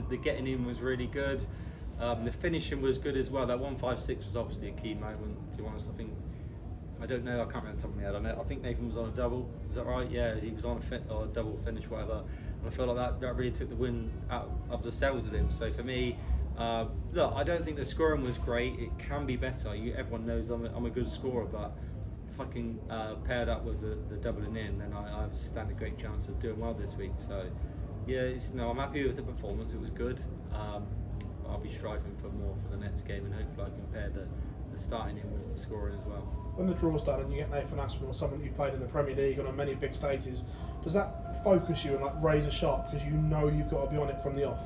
The getting in was really good. The finishing was good as well. That 156 was obviously a key moment. To be honest, I don't know. I can't remember the top of my head. I think Nathan was on a double. Is that right? Yeah, he was on a double finish, whatever. And I feel like that really took the wind out of the sails of him. So for me, look, I don't think the scoring was great. It can be better. Everyone knows I'm a good scorer, but if I can pair that with the doubling in, then I stand a great chance of doing well this week. So yeah, I'm happy with the performance. It was good. I'll be striving for more for the next game, and hopefully I can pair the starting in with the scoring as well. When the draw's done and you get Nathan Aspinall, someone you played in the Premier League and on many big stages, does that focus you and like raise a shot because you know you've got to be on it from the off?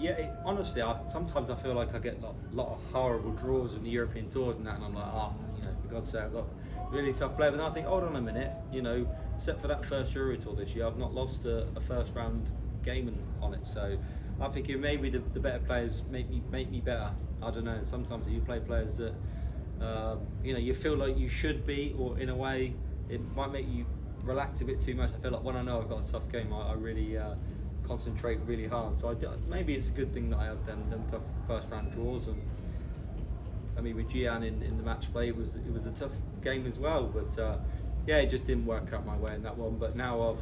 Yeah, honestly, sometimes I feel like I get a lot of horrible draws in the European tours and that, and I'm like, for God's sake, I've got a really tough player. But then I think, hold on a minute, except for that first Euro tour this year, I've not lost a first round game on it. So I think maybe the better players make me better. I don't know. Sometimes you play players that you feel like you should be, or in a way it might make you relax a bit too much. I feel like when I know I've got a tough game, I really concentrate really hard. So maybe it's a good thing that I have them tough first round draws. And I mean, with Gian in the match play, it was a tough game as well. But it just didn't work out my way in that one. But now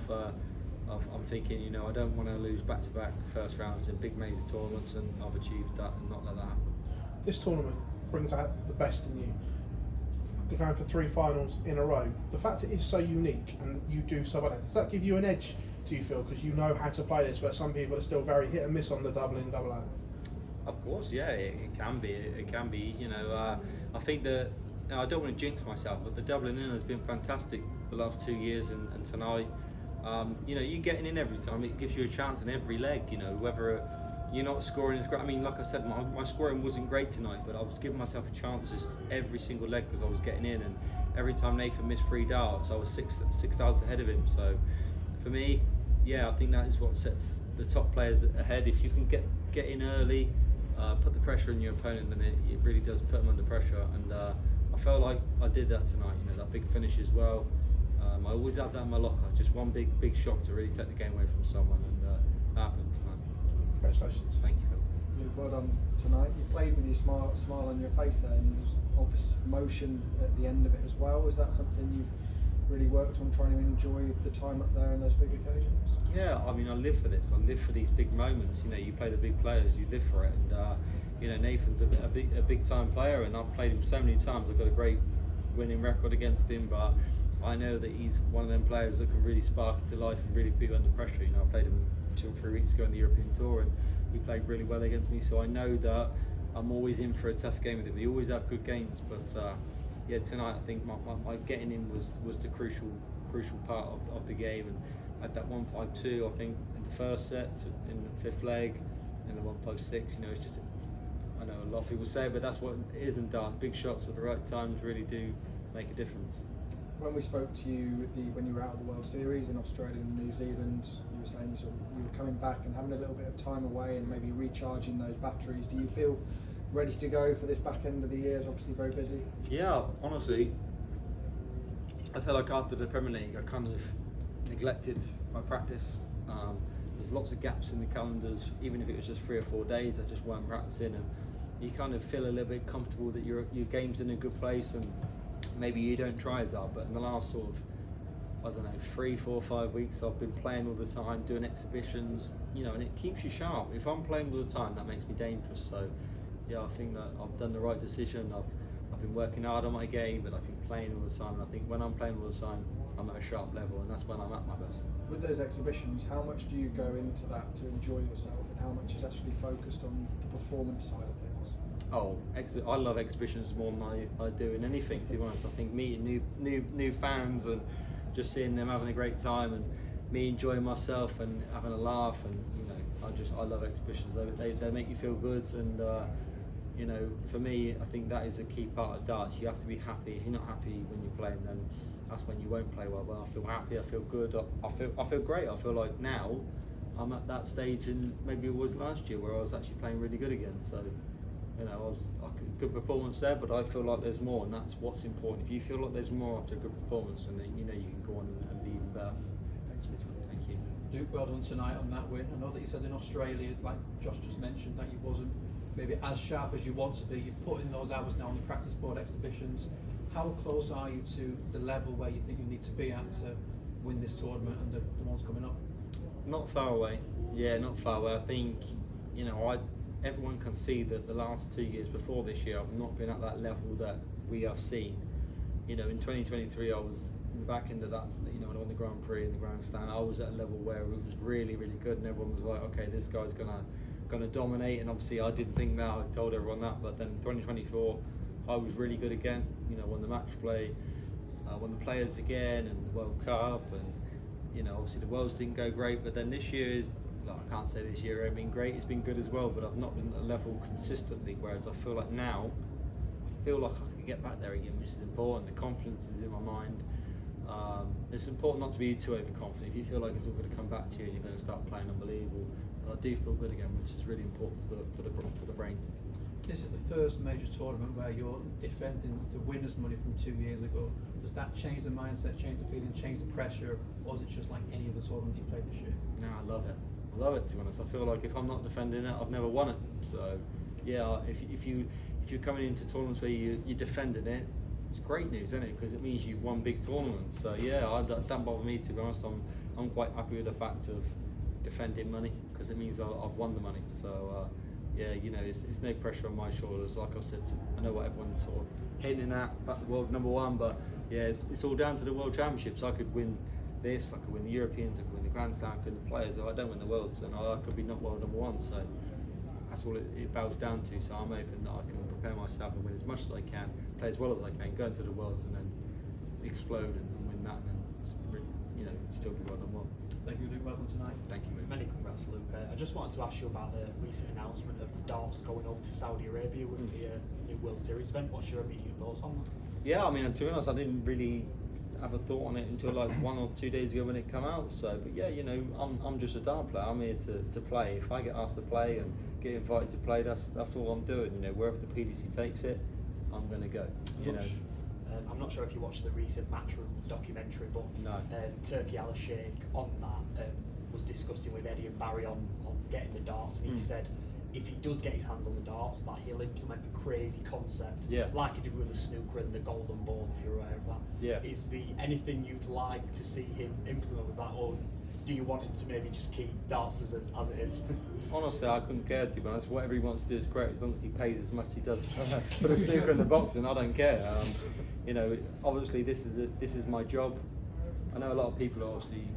I'm thinking, I don't want to lose back-to-back first rounds in big major tournaments, and I've achieved that and not let that happen. This tournament brings out the best in you. You're going for 3 finals in a row. The fact it is so unique and you do so well, does that give you an edge, do you feel, because you know how to play this, where some people are still very hit and miss on the double in, double out? Of course, yeah, it can be. It can be. I think that I don't want to jinx myself, but the doubling in has been fantastic the last 2 years, and tonight, you getting in every time. It gives you a chance in every leg. Whether you're not scoring as great. I mean, like I said, my scoring wasn't great tonight, but I was giving myself a chance just every single leg because I was getting in, and every time Nathan missed 3 darts, I was six darts ahead of him. So for me, I think that is what sets the top players ahead. If you can get in early, put the pressure on your opponent, then it really does put them under pressure. And I felt like I did that tonight. That big finish as well. I always have that in my locker. Just one big shot to really take the game away from someone, and that happened tonight. Congratulations. Thank you, Phil. Well done tonight. You played with your smile on your face there, and there was obvious emotion at the end of it as well. Is that something you've really worked on, trying to enjoy the time up there in those big occasions? Yeah, I mean, I live for this. I live for these big moments. You play the big players, you live for it. And Nathan's a big time player, and I've played him so many times. I've got a great winning record against him, but I know that he's one of them players that can really spark into life and really put you under pressure. I played him 2 or 3 weeks ago in the European Tour, and he played really well against me. So I know that I'm always in for a tough game with him. We always have good games, but tonight I think my getting in was the crucial part of the game. And at that 1-5-2, I think in the first set, in the 5th leg, and the 1-5-6, it's just. I know a lot of people say it, but that's what it is in darts. Big shots at the right times really do make a difference. When we spoke to you when you were out of the World Series in Australia and New Zealand, you were saying you were coming back and having a little bit of time away and maybe recharging those batteries. Do you feel ready to go for this back end of the year? It's obviously very busy. Yeah, honestly, I feel like after the Premier League, I kind of neglected my practice. There's lots of gaps in the calendars, even if it was just 3 or 4 days, I just weren't practicing, and you kind of feel a little bit comfortable that your game's in a good place, and maybe you don't try as hard. But in the last sort of, 3, 4, 5 weeks, I've been playing all the time, doing exhibitions, and it keeps you sharp. If I'm playing all the time, that makes me dangerous. So I think that I've done the right decision. I've been working hard on my game, but I've been playing all the time, and I think when I'm playing all the time, I'm at a sharp level, and that's when I'm at my best. With those exhibitions, how much do you go into that to enjoy yourself, and how much is actually focused on the performance side of things? Oh, I love exhibitions more than I do in anything, to be honest. I think meeting new fans and just seeing them having a great time, and me enjoying myself and having a laugh, and I love exhibitions. They make you feel good, and for me, I think that is a key part of darts. You have to be happy. If you're not happy when you're playing, then that's when you won't play well. When I feel happy, I feel good, I feel great. I feel like now I'm at that stage, and maybe it was last year where I was actually playing really good again. So I was good performance there, but I feel like there's more, and that's what's important. If you feel like there's more after a good performance, and then you can go on and be even better. Thanks, Mitchell. Thank you. Luke, well done tonight on that win. I know that you said in Australia, like Josh just mentioned, that you wasn't maybe as sharp as you want to be. You've put in those hours now on the practice board exhibitions. How close are you to the level where you think you need to be at to win this tournament and the ones coming up? Not far away. Yeah, not far away. I think, you know, everyone can see that the last 2 years before this year, I've not been at that level that we have seen. You know, in 2023, I was in the back end of that. You know, when I won the Grand Prix and the Grandstand, I was at a level where it was really, really good, and everyone was like, okay, this guy's gonna dominate. And obviously, I didn't think that. I told everyone that. But then 2024, I was really good again. You know, won the match play, won the players again, and the World Cup, and you know, obviously the Worlds didn't go great. But then this year is, like, I can't say this year has been great. It's been good as well, but I've not been at a level consistently. Whereas I feel like now, I feel like I can get back there again, which is important. The confidence is in my mind. It's important not to be too overconfident. If you feel like it's all going to come back to you and you're going to start playing unbelievable, I do feel good again, which is really important for the brain. This is the first major tournament where you're defending the winners' money from 2 years ago. Does that change the mindset, change the feeling, change the pressure, or is it just like any other tournament you played this year? No, I love it. I love it, to be honest. I feel like if I'm not defending it, I've never won it. So, yeah, if you're coming into tournaments where you're defending it, it's great news, isn't it? Because it means you've won big tournaments. So yeah, that don't bother me, to be honest. I'm quite happy with the fact of defending money, because it means I've won the money. So yeah, you know, it's no pressure on my shoulders. Like I said, I know what everyone's sort of hinting at about the world #1, but yeah, it's all down to the World Championships. I could win this, I could win the Europeans, I could win the Grandstand, I could win the Players. I don't win the Worlds, and I could be not world #1. So that's all it boils down to. So I'm hoping that I can prepare myself and win as much as I can, play as well as I can, go into the Worlds, and then explode and win that, and then, you know, still be world #1. Thank you, Luke. Welcome tonight. Thank you, mate. Many congrats, Luke. I just wanted to ask you about the recent announcement of darts going over to Saudi Arabia with the new World Series event. What's your immediate thoughts on that? Yeah, I mean, to be honest, I didn't really have a thought on it until like 1 or 2 days ago when it came out. So, but yeah, you know, I'm just a dart player. I'm here to play. If I get asked to play and get invited to play, that's all I'm doing. You know, wherever the PDC takes it, I'm going to go. You know. I'm not sure if you watched the recent Matchroom documentary, but No. Turkey Al-Sheikh on that was discussing with Eddie and Barry on getting the darts, and he said if he does get his hands on the darts, that he'll implement a crazy concept, like he did with the snooker and the golden ball, if you're aware of that. Yeah. Is the anything you'd like to see him implement with that, or do you want him to maybe just keep darts as it is? Honestly, I couldn't care, to be honest. Whatever he wants to do is great, as long as he pays as much as he does for the snooker and the boxing. I don't care. You know, obviously this is my job. I know a lot of people obviously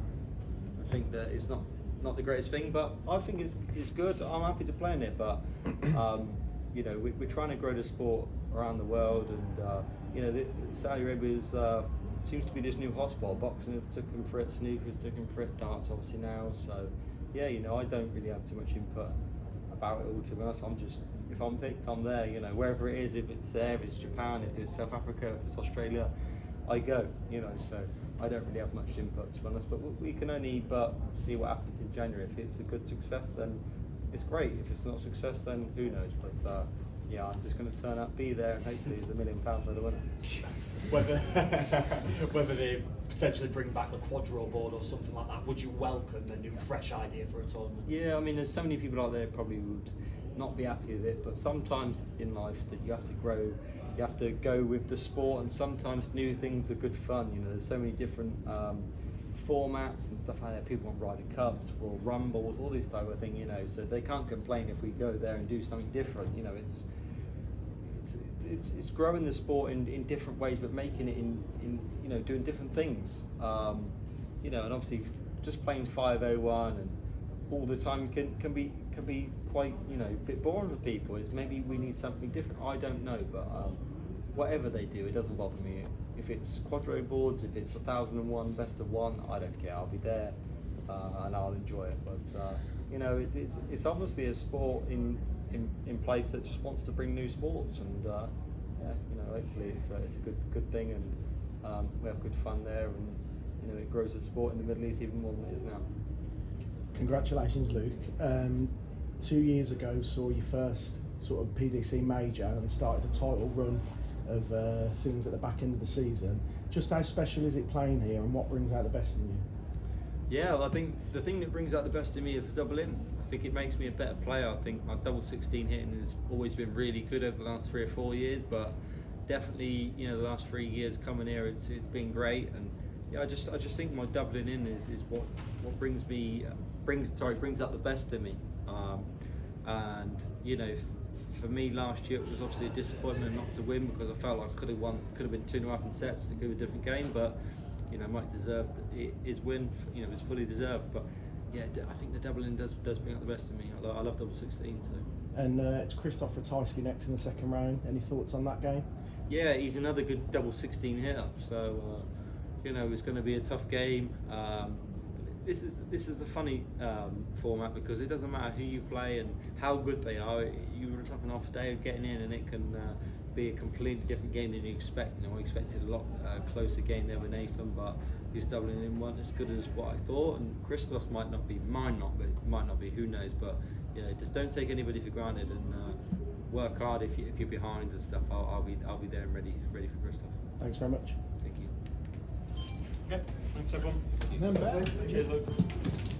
think that it's not the greatest thing, but I think it's good. I'm happy to play in it, but you know, we're trying to grow the sport around the world, and you know, Saudi Arabia seems to be this new hotspot. Boxing took him for it, snookers took him for it, darts obviously now. So yeah, you know, I don't really have too much input about it all, to be honest. I'm just, if I'm picked, I'm there. You know, wherever it is, if it's there, if it's Japan, if it's South Africa, if it's Australia, I go. You know, so I don't really have much input, to be honest. But we can only but see what happens in January. If it's a good success, then it's great. If it's not a success, then who knows? But yeah, I'm just going to turn up, be there, and hopefully there's £1 million for the winner. Whether they potentially bring back the quadro board or something like that, would you welcome the new fresh idea for a tournament? Yeah, I mean, there's so many people out there probably would not be happy with it, but sometimes in life that you have to grow, you have to go with the sport, and sometimes new things are good fun. You know, there's so many different formats and stuff like that. People want Ryder Cups, Royal Rumbles, all this type of thing, you know, so they can't complain if we go there and do something different. You know, it's growing the sport in different ways, but making it in you know, doing different things. You know, and obviously just playing 501 and all the time can be quite, you know, a bit boring for people. It's maybe we need something different. I don't know, but whatever they do, it doesn't bother me. If it's quadro boards, if it's 1001 best of one, I don't care. I'll be there and I'll enjoy it. But you know, it's obviously a sport in place that just wants to bring new sports, and yeah, you know, hopefully it's a good thing, and we have good fun there, and you know, it grows the sport in the Middle East even more than it is now. Congratulations, Luke. 2 years ago saw your first sort of PDC major and started a title run of things at the back end of the season. Just how special is it playing here, and what brings out the best in you? Yeah, well, I think the thing that brings out the best in me is the double in. I think it makes me a better player. I think my double 16 hitting has always been really good over the last 3 or 4 years, but definitely, the last 3 years coming here, it's been great. And yeah, I just think my doubling in is what brings out the best in me. And for me last year it was obviously a disappointment not to win, because I felt like I could have been 2.5 in sets to give a different game, but Mike deserved his win. It was fully deserved. But yeah, I think the doubling does bring out the best in me. I love double 16 too. And it's Krzysztof Ratajski next in the second round. Any thoughts on that game? Yeah, he's another good double 16 hitter. So it's going to be a tough game. This is a funny format, because it doesn't matter who you play and how good they are. You were up an off day of getting in, and it can be a completely different game than you expect. I expected a lot closer game there with Nathan, but he's doubling in one as good as what I thought. And Krzysztof might not be, who knows? But just don't take anybody for granted, and work hard. If you're behind and stuff, I'll be there and ready for Krzysztof. Thanks very much. Thank you. Okay, thanks everyone. Remember. Cheers, Luke.